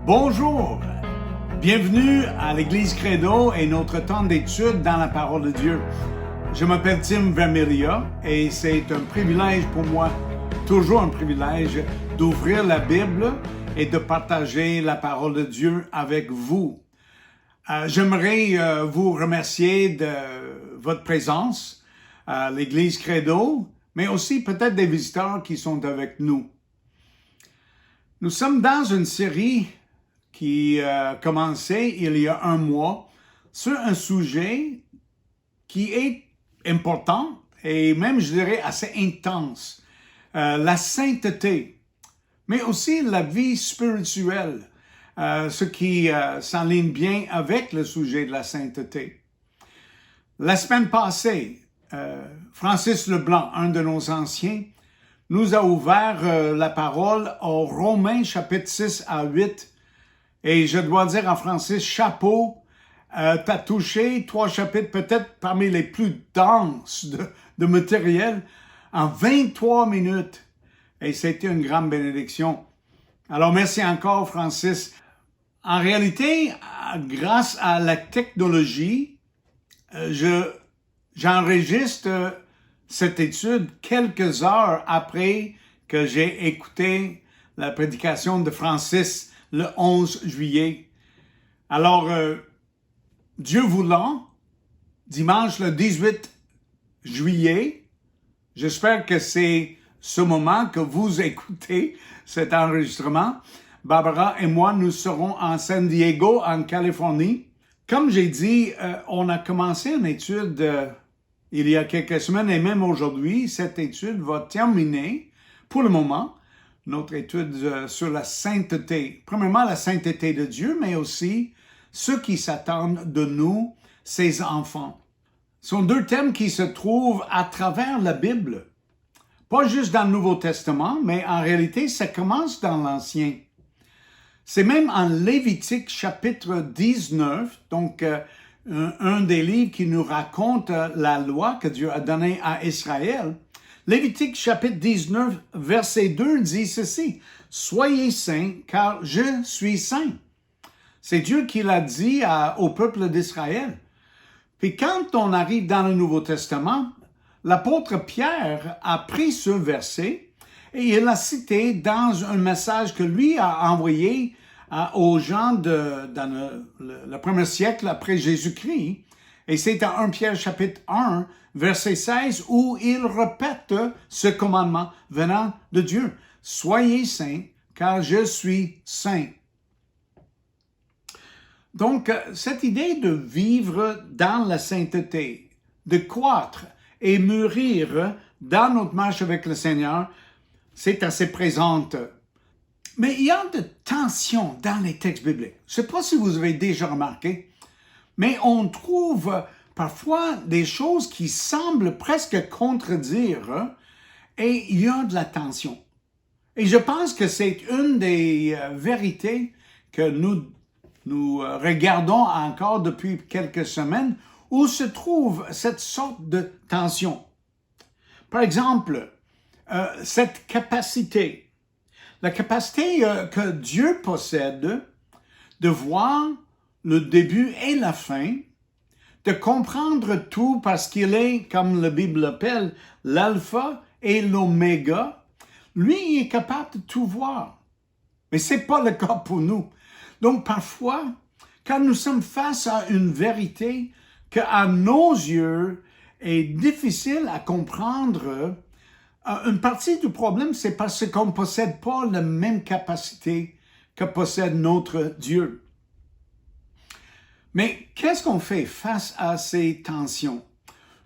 Bonjour, bienvenue à l'Église Credo et notre temps d'étude dans la parole de Dieu. Je m'appelle Tim Vermelia et c'est un privilège pour moi, toujours un privilège, d'ouvrir la Bible et de partager la parole de Dieu avec vous. J'aimerais vous remercier de votre présence à l'Église Credo, mais aussi peut-être des visiteurs qui sont avec nous. Nous sommes dans une série qui a commencé il y a un mois sur un sujet qui est important et même, je dirais, assez intense. La sainteté, mais aussi la vie spirituelle, ce qui s'enligne bien avec le sujet de la sainteté. La semaine passée, Francis Leblanc, un de nos anciens, nous a ouvert la parole au Romains chapitre 6 à 8. Et je dois dire à Francis, chapeau, t'as touché 3 chapitres peut-être parmi les plus denses de matériel en 23 minutes. Et c'était une grande bénédiction. Alors merci encore Francis. En réalité, grâce à la technologie, j'enregistre cette étude quelques heures après que j'ai écouté la prédication de Francis le 11 juillet. Alors, Dieu voulant, dimanche le 18 juillet, j'espère que c'est ce moment que vous écoutez cet enregistrement. Barbara et moi, nous serons en San Diego, en Californie. Comme j'ai dit, on a commencé une étude il y a quelques semaines et même aujourd'hui. Cette étude va terminer, pour le moment, notre étude sur la sainteté. Premièrement, la sainteté de Dieu, mais aussi ceux qui s'attendent de nous, ses enfants. Ce sont 2 thèmes qui se trouvent à travers la Bible. Pas juste dans le Nouveau Testament, mais en réalité, ça commence dans l'Ancien. C'est même en Lévitique chapitre 19, donc un des livres qui nous raconte la loi que Dieu a donnée à Israël. Lévitique chapitre 19, verset 2 dit ceci, « Soyez saints, car je suis saint. » C'est Dieu qui l'a dit au peuple d'Israël. Puis quand on arrive dans le Nouveau Testament, l'apôtre Pierre a pris ce verset et il l'a cité dans un message que lui a envoyé aux gens dans le premier siècle après Jésus-Christ. Et c'est dans 1 Pierre chapitre 1, verset 16, où il répète ce commandement venant de Dieu. « Soyez saints, car je suis saint. » Donc, cette idée de vivre dans la sainteté, de croître et mûrir dans notre marche avec le Seigneur, c'est assez présente. Mais il y a de tensions dans les textes bibliques. Je ne sais pas si vous avez déjà remarqué, mais on trouve parfois des choses qui semblent presque contredire et il y a de la tension. Et je pense que c'est une des vérités que nous regardons encore depuis quelques semaines où se trouve cette sorte de tension. Par exemple, cette capacité, la capacité que Dieu possède de voir le début et la fin, de comprendre tout parce qu'il est, comme la Bible l'appelle, l'alpha et l'oméga. Lui, il est capable de tout voir. Mais ce n'est pas le cas pour nous. Donc, parfois, quand nous sommes face à une vérité que, à nos yeux, est difficile à comprendre, une partie du problème, c'est parce qu'on ne possède pas la même capacité que possède notre Dieu. Mais qu'est-ce qu'on fait face à ces tensions?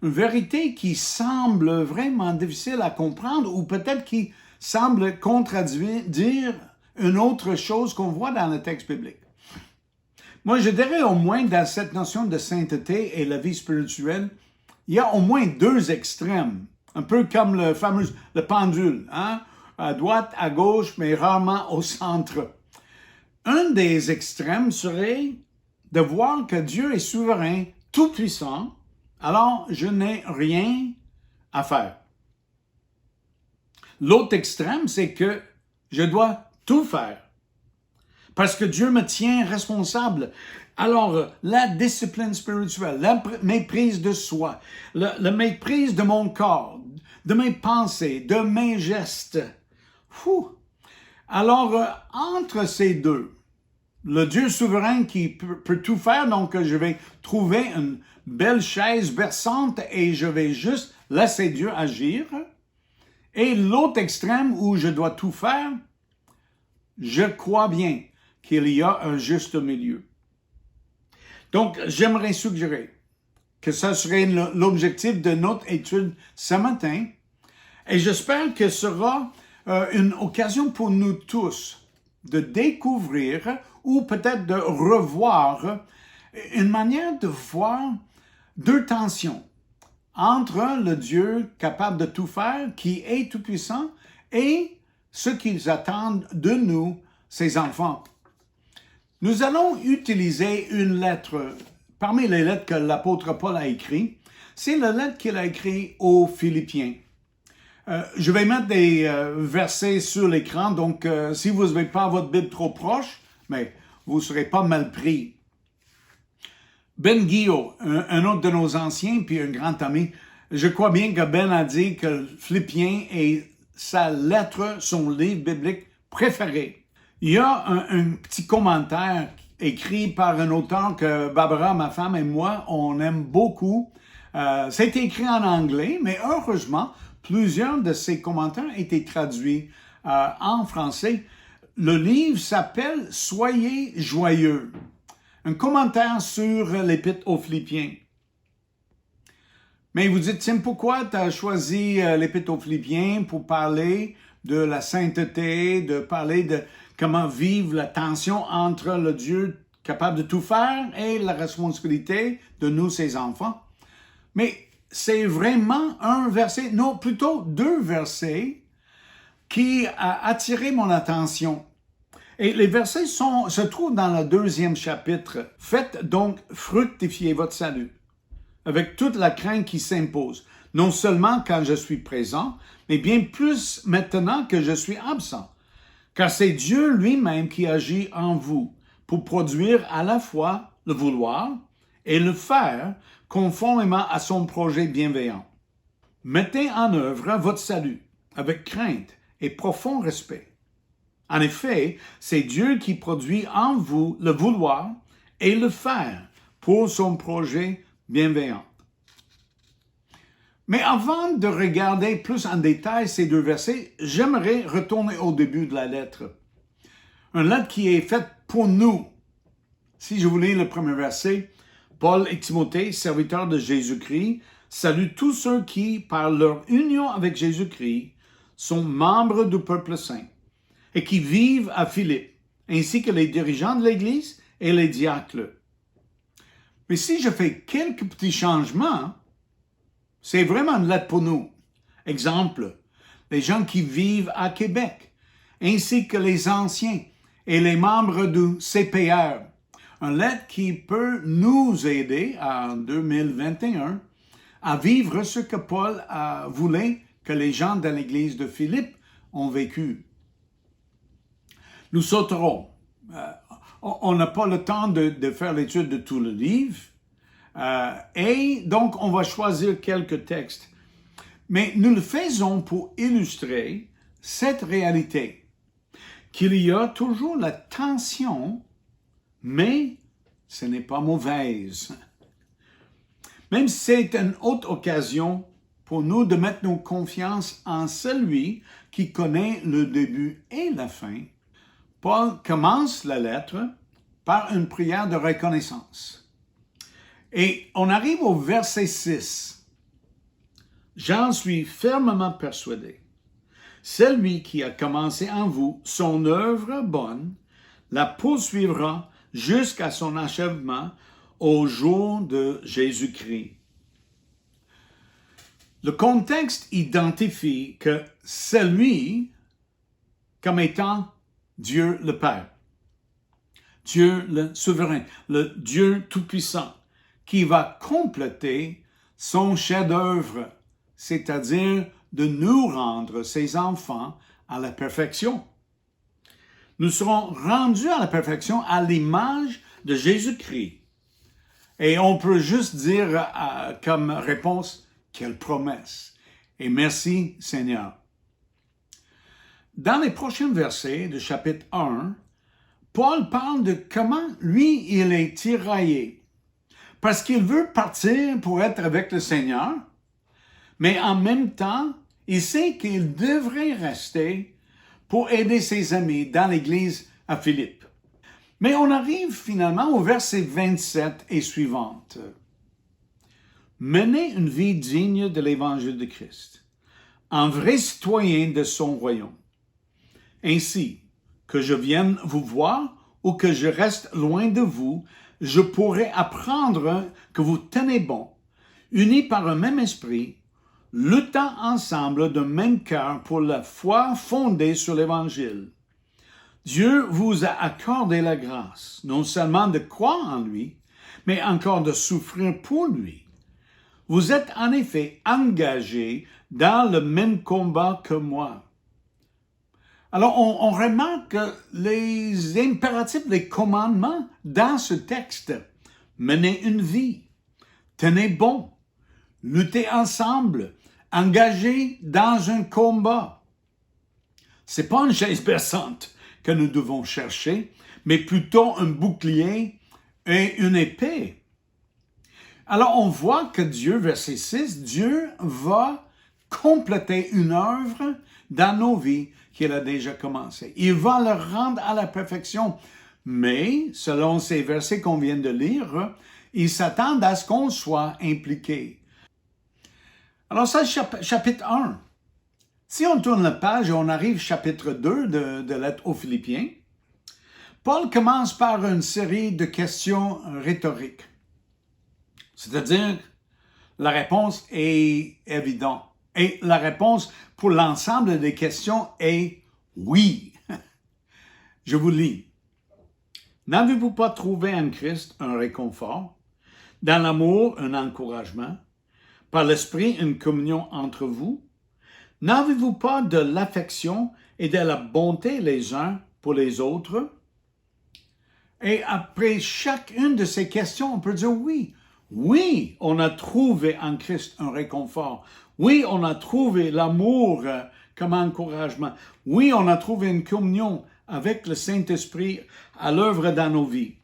Une vérité qui semble vraiment difficile à comprendre ou peut-être qui semble contredire une autre chose qu'on voit dans le texte biblique. Moi, je dirais au moins dans cette notion de sainteté et la vie spirituelle, il y a au moins 2 extrêmes, un peu comme le pendule, hein? À droite, à gauche, mais rarement au centre. Un des extrêmes serait de voir que Dieu est souverain, tout-puissant, alors je n'ai rien à faire. L'autre extrême, c'est que je dois tout faire. parce que Dieu me tient responsable. Alors, la discipline spirituelle, la méprise de soi, la méprise de mon corps, de mes pensées, de mes gestes. Alors, entre ces deux, le Dieu souverain qui peut tout faire, donc je vais trouver une belle chaise berçante et je vais juste laisser Dieu agir. Et l'autre extrême où je dois tout faire, je crois bien qu'il y a un juste milieu. Donc, j'aimerais suggérer que ça serait l'objectif de notre étude ce matin. Et j'espère que ce sera une occasion pour nous tous de découvrir ou peut-être de revoir une manière de voir deux tensions entre le Dieu capable de tout faire, qui est tout-puissant, et ce qu'ils attendent de nous, ses enfants. Nous allons utiliser une lettre, parmi les lettres que l'apôtre Paul a écrites, c'est la lettre qu'il a écrite aux Philippiens. Je vais mettre des versets sur l'écran, donc si vous n'avez pas votre Bible trop proche, mais vous ne serez pas mal pris. Ben Guillot, un autre de nos anciens, puis un grand ami, je crois bien que Ben a dit que Philippiens est sa lettre, son livre biblique préféré. Il y a un petit commentaire écrit par un auteur que Barbara, ma femme et moi, on aime beaucoup. C'est écrit en anglais, mais heureusement, plusieurs de ces commentaires ont été traduits en français. Le livre s'appelle « Soyez joyeux ». Un commentaire sur l'Épître aux Philippiens. Mais vous dites, Tim, pourquoi tu as choisi l'Épître aux Philippiens pour parler de la sainteté, de parler de comment vivre la tension entre le Dieu capable de tout faire et la responsabilité de nous, ses enfants? Mais c'est vraiment un verset, non, plutôt deux versets qui a attiré mon attention. Et les versets se trouvent dans le 2e chapitre. Faites donc fructifier votre salut, avec toute la crainte qui s'impose, non seulement quand je suis présent, mais bien plus maintenant que je suis absent. Car c'est Dieu lui-même qui agit en vous pour produire à la fois le vouloir et le faire conformément à son projet bienveillant. Mettez en œuvre votre salut avec crainte et profond respect. En effet, c'est Dieu qui produit en vous le vouloir et le faire pour son projet bienveillant. Mais avant de regarder plus en détail ces deux versets, j'aimerais retourner au début de la lettre. Une lettre qui est faite pour nous. Si je vous lis le premier verset, Paul et Timothée, serviteurs de Jésus-Christ, saluent tous ceux qui, par leur union avec Jésus-Christ, sont membres du peuple saint et qui vivent à Philippe, ainsi que les dirigeants de l'Église et les diacres. Mais si je fais quelques petits changements, c'est vraiment une lettre pour nous. Exemple, les gens qui vivent à Québec, ainsi que les anciens et les membres du CPR. Une lettre qui peut nous aider en 2021 à vivre ce que Paul voulait que les gens de l'Église de Philippe ont vécu. Nous sauterons. On n'a pas le temps de faire l'étude de tout le livre. Et donc, on va choisir quelques textes. Mais nous le faisons pour illustrer cette réalité, qu'il y a toujours la tension, mais ce n'est pas mauvaise. Même si c'est une autre occasion pour nous de mettre nos confiances en celui qui connaît le début et la fin, Paul commence la lettre par une prière de reconnaissance. Et on arrive au verset 6. « J'en suis fermement persuadé. Celui qui a commencé en vous son œuvre bonne la poursuivra jusqu'à son achèvement au jour de Jésus-Christ. » Le contexte identifie que celui comme étant Dieu le Père, Dieu le souverain, le Dieu tout-puissant, qui va compléter son chef-d'œuvre, c'est-à-dire de nous rendre, ses enfants, à la perfection. nous serons rendus à la perfection à l'image de Jésus-Christ. Et on peut juste dire comme réponse, quelle promesse. Et merci Seigneur. Dans les prochains versets du chapitre 1, Paul parle de comment lui, il est tiraillé. Parce qu'il veut partir pour être avec le Seigneur, mais en même temps, il sait qu'il devrait rester pour aider ses amis dans l'église à Philippe. Mais on arrive finalement au verset 27 et suivante. Menez une vie digne de l'évangile de Christ, un vrai citoyen de son royaume. Ainsi, que je vienne vous voir ou que je reste loin de vous, je pourrai apprendre que vous tenez bon, unis par un même esprit, luttant ensemble d'un même cœur pour la foi fondée sur l'Évangile. Dieu vous a accordé la grâce, non seulement de croire en lui, mais encore de souffrir pour lui. Vous êtes en effet engagés dans le même combat que moi. Alors, on remarque les impératifs, les commandements dans ce texte. Menez une vie, tenez bon, luttez ensemble, engagés dans un combat. C'est pas une chaise berçante que nous devons chercher, mais plutôt un bouclier et une épée. Alors, on voit que Dieu, verset 6, Dieu va compléter une œuvre dans nos vies qu'il a déjà commencé. Il va le rendre à la perfection, mais selon ces versets qu'on vient de lire, il s'attend à ce qu'on soit impliqué. Alors ça, chapitre 1. Si on tourne la page et on arrive au chapitre 2 de lettre aux Philippiens, Paul commence par une série de questions rhétoriques. C'est-à-dire, la réponse est évidente. Et la réponse pour l'ensemble des questions est oui. Je vous lis. N'avez-vous pas trouvé en Christ un réconfort, dans l'amour un encouragement, par l'Esprit une communion entre vous? N'avez-vous pas de l'affection et de la bonté les uns pour les autres? Et après chacune de ces questions, on peut dire oui. Oui, on a trouvé en Christ un réconfort. Oui, on a trouvé l'amour comme encouragement. Oui, on a trouvé une communion avec le Saint-Esprit à l'œuvre dans nos vies.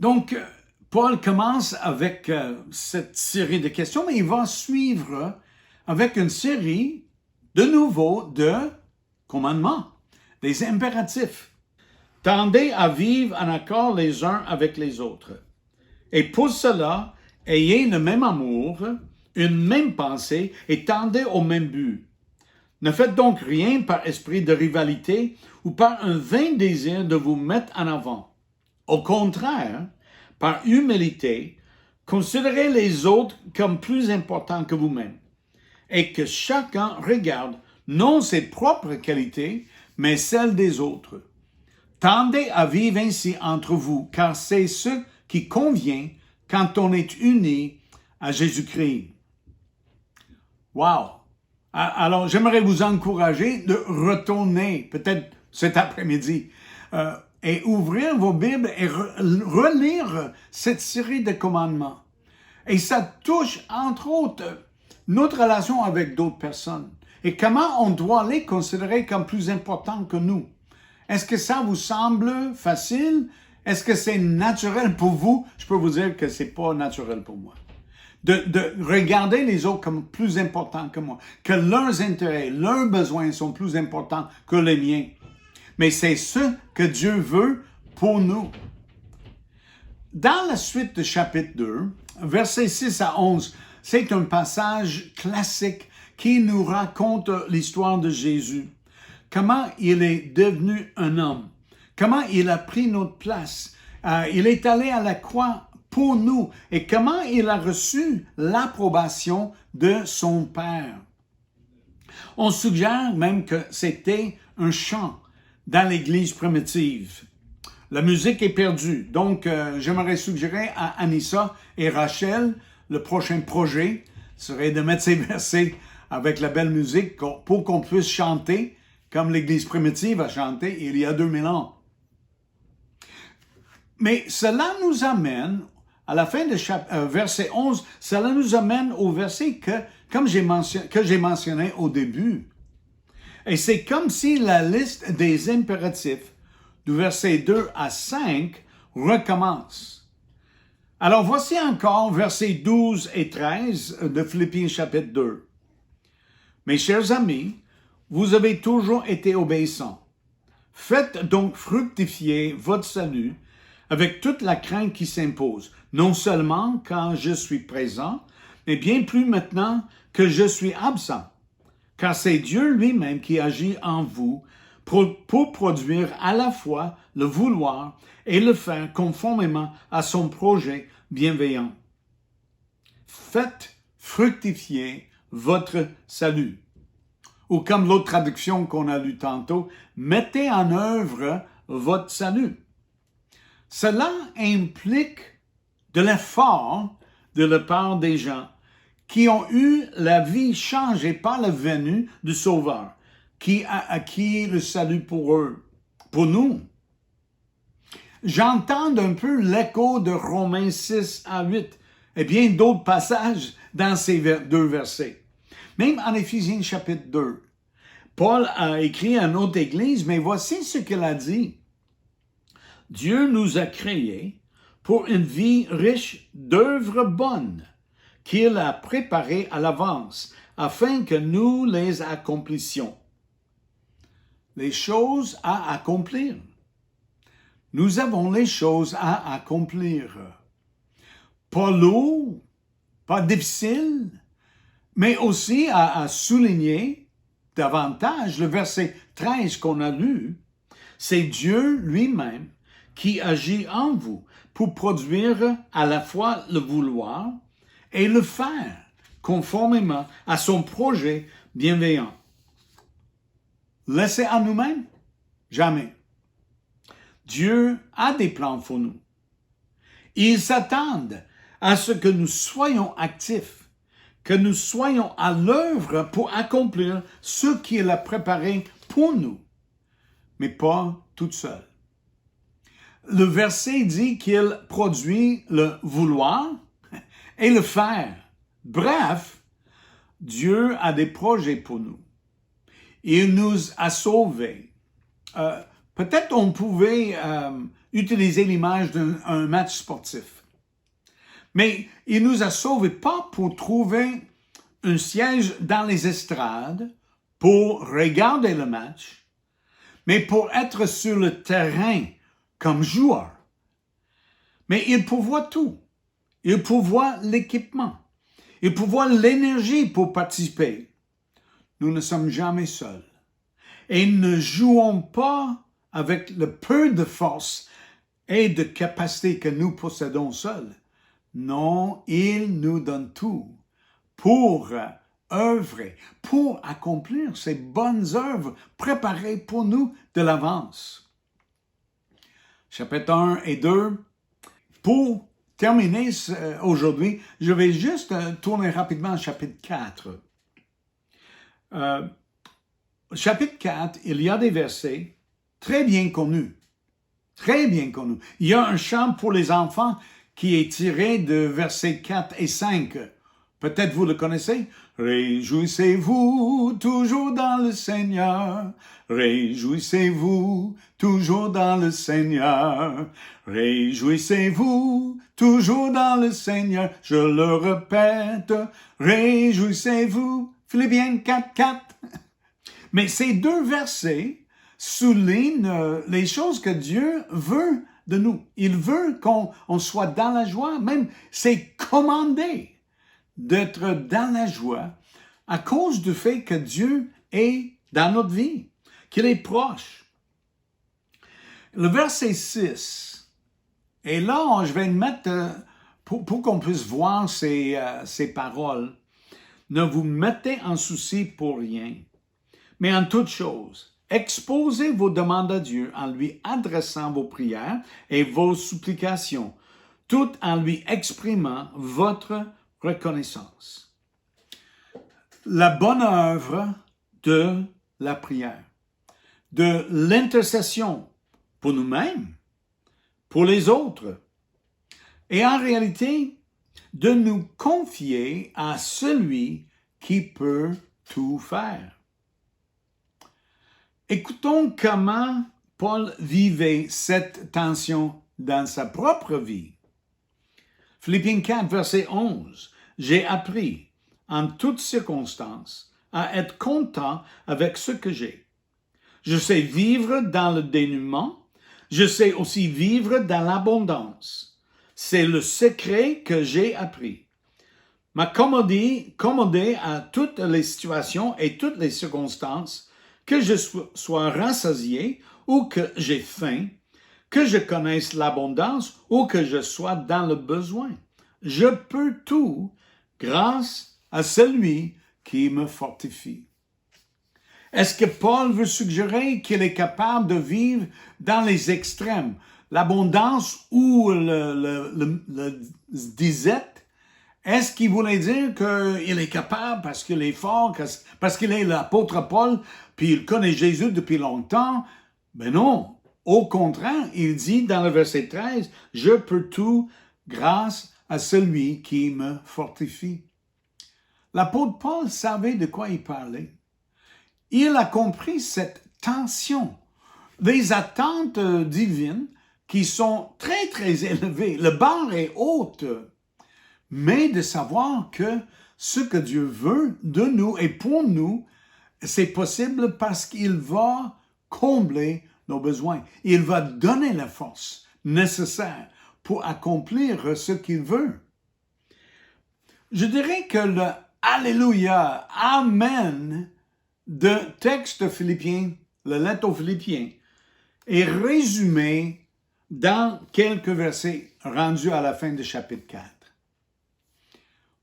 Donc, Paul commence avec cette série de questions, mais il va suivre avec une série de nouveau de commandements, des impératifs. Tendez à vivre en accord les uns avec les autres. Et pour cela, ayez le même amour, une même pensée et tendez au même but. Ne faites donc rien par esprit de rivalité ou par un vain désir de vous mettre en avant. Au contraire, par humilité, considérez les autres comme plus importants que vous-même et que chacun regarde non ses propres qualités, mais celles des autres. Tendez à vivre ainsi entre vous, car c'est ce qui convient quand on est unis à Jésus-Christ. Wow! Alors, j'aimerais vous encourager de retourner, peut-être cet après-midi, et ouvrir vos Bibles et relire cette série de commandements. Et ça touche, entre autres, notre relation avec d'autres personnes. Et comment on doit les considérer comme plus importants que nous. Est-ce que ça vous semble facile? Est-ce que c'est naturel pour vous? Je peux vous dire que c'est pas naturel pour moi. De regarder les autres comme plus importants que moi, que leurs intérêts, leurs besoins sont plus importants que les miens. Mais c'est ce que Dieu veut pour nous. Dans la suite du chapitre 2, versets 6 à 11, c'est un passage classique qui nous raconte l'histoire de Jésus. Comment il est devenu un homme. Comment il a pris notre place. Il est allé à la croix pour nous et comment il a reçu l'approbation de son Père. On suggère même que c'était un chant dans l'Église primitive. La musique est perdue, donc j'aimerais suggérer à Anissa et Rachel, le prochain projet serait de mettre ces versets avec la belle musique pour qu'on puisse chanter comme l'Église primitive a chanté il y a 2000 ans. Mais cela nous amène, à la fin de verset 11, cela nous amène au verset que j'ai mentionné au début. Et c'est comme si la liste des impératifs du verset 2 à 5 recommence. Alors voici encore versets 12 et 13 de Philippiens chapitre 2. Mes chers amis, vous avez toujours été obéissants. Faites donc fructifier votre salut avec toute la crainte qui s'impose, non seulement quand je suis présent, mais bien plus maintenant que je suis absent. Car c'est Dieu lui-même qui agit en vous pour produire à la fois le vouloir et le faire conformément à son projet bienveillant. Faites fructifier votre salut. Ou comme l'autre traduction qu'on a lue tantôt, mettez en œuvre votre salut. Cela implique de l'effort de la part des gens qui ont eu la vie changée par la venue du Sauveur, qui a acquis le salut pour eux, pour nous. J'entends un peu l'écho de Romains 6 à 8 et bien d'autres passages dans ces deux versets. Même en Éphésiens chapitre 2, Paul a écrit à notre Église, mais voici ce qu'il a dit. Dieu nous a créés pour une vie riche d'œuvres bonnes qu'il a préparées à l'avance afin que nous les accomplissions. Les choses à accomplir. Nous avons les choses à accomplir. Pas lourd, pas difficile, mais aussi à souligner davantage le verset 13 qu'on a lu. C'est Dieu lui-même qui agit en vous pour produire à la fois le vouloir et le faire conformément à son projet bienveillant. Laissez à nous-mêmes? Jamais. Dieu a des plans pour nous. Ils s'attendent à ce que nous soyons actifs, que nous soyons à l'œuvre pour accomplir ce qu'il a préparé pour nous, mais pas tout seul. Le verset dit qu'il produit le vouloir et le faire. Bref, Dieu a des projets pour nous. Il nous a sauvés. Peut-être on pouvait utiliser l'image d'un match sportif. Mais il nous a sauvés pas pour trouver un siège dans les estrades, pour regarder le match, mais pour être sur le terrain comme joueur. Mais il pourvoit tout. Il pourvoit l'équipement. Il pourvoit l'énergie pour participer. Nous ne sommes jamais seuls. Et ne jouons pas avec le peu de force et de capacité que nous possédons seuls. Non, il nous donne tout pour œuvrer, pour accomplir ces bonnes œuvres préparées pour nous de l'avance. Chapitre 1 et 2. Pour terminer aujourd'hui, je vais juste tourner rapidement au chapitre 4. Chapitre 4, il y a des versets très bien connus. Très bien connus. Il y a un chant pour les enfants qui est tiré de versets 4 et 5. Peut-être vous le connaissez. Réjouissez-vous toujours dans le Seigneur. Réjouissez-vous toujours dans le Seigneur. Réjouissez-vous toujours dans le Seigneur. Je le répète. Réjouissez-vous. Philippiens 4, 4. Mais ces deux versets soulignent les choses que Dieu veut de nous. Il veut qu'on soit dans la joie. Même, c'est commandé d'être dans la joie à cause du fait que Dieu est dans notre vie, qu'il est proche. Le verset 6, et là, je vais le mettre pour qu'on puisse voir ces paroles. Ne vous mettez en souci pour rien, mais en toute chose, exposez vos demandes à Dieu en lui adressant vos prières et vos supplications, tout en lui exprimant votre reconnaissance. La bonne œuvre de la prière. de l'intercession pour nous-mêmes, pour les autres, et en réalité, de nous confier à celui qui peut tout faire. Écoutons comment Paul vivait cette tension dans sa propre vie. Philippiens 4, verset 11. « J'ai appris, en toutes circonstances, à être content avec ce que j'ai. Je sais vivre dans le dénuement, je sais aussi vivre dans l'abondance. C'est le secret que j'ai appris. M'accommoder à toutes les situations et toutes les circonstances, que je sois rassasié ou que j'ai faim, que je connaisse l'abondance ou que je sois dans le besoin. Je peux tout grâce à celui qui me fortifie. » Est-ce que Paul veut suggérer qu'il est capable de vivre dans les extrêmes, l'abondance ou le disette? Est-ce qu'il voulait dire qu'il est capable parce qu'il est fort, parce qu'il est l'apôtre Paul, puis il connaît Jésus depuis longtemps? Ben non. Au contraire, il dit dans le verset 13, « Je peux tout grâce à celui qui me fortifie. » L'apôtre Paul savait de quoi il parlait. Il a compris cette tension, des attentes divines qui sont très, très élevées. Le bar est haute, mais de savoir que ce que Dieu veut de nous et pour nous, c'est possible parce qu'il va combler nos besoins. Il va donner la force nécessaire pour accomplir ce qu'il veut. Je dirais que le Alléluia, Amen de texte philippien, la lettre aux Philippiens, est résumé dans quelques versets rendus à la fin du chapitre 4.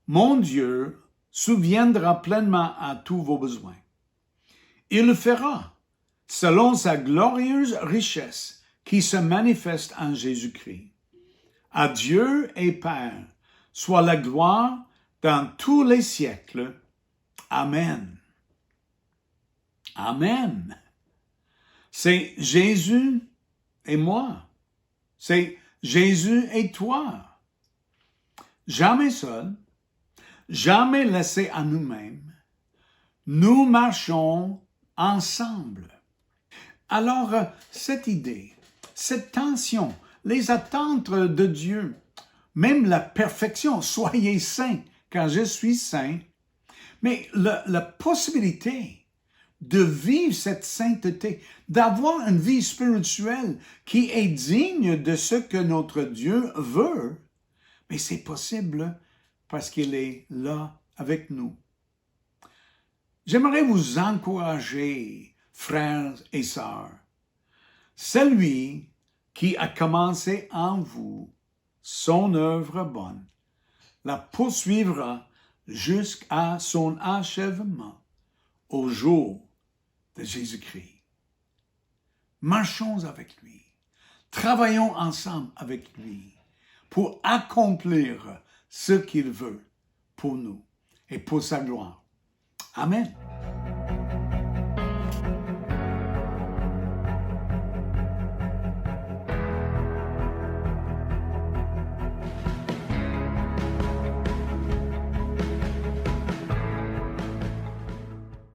Mon Dieu souviendra pleinement à tous vos besoins. Il le fera selon sa glorieuse richesse qui se manifeste en Jésus-Christ. À Dieu et Père soit la gloire dans tous les siècles. Amen. Amen. C'est Jésus et moi. C'est Jésus et toi. Jamais seul, jamais laissé à nous-mêmes. Nous marchons ensemble. Alors, cette idée, cette tension, les attentes de Dieu, même la perfection, soyez saints, car je suis saint, mais la possibilité de vivre cette sainteté, d'avoir une vie spirituelle qui est digne de ce que notre Dieu veut, mais c'est possible parce qu'il est là avec nous. J'aimerais vous encourager, frères et sœurs. Celui qui a commencé en vous son œuvre bonne, la poursuivra jusqu'à son achèvement au jour de Jésus-Christ. Marchons avec lui. Travaillons ensemble avec lui pour accomplir ce qu'il veut pour nous et pour sa gloire. Amen.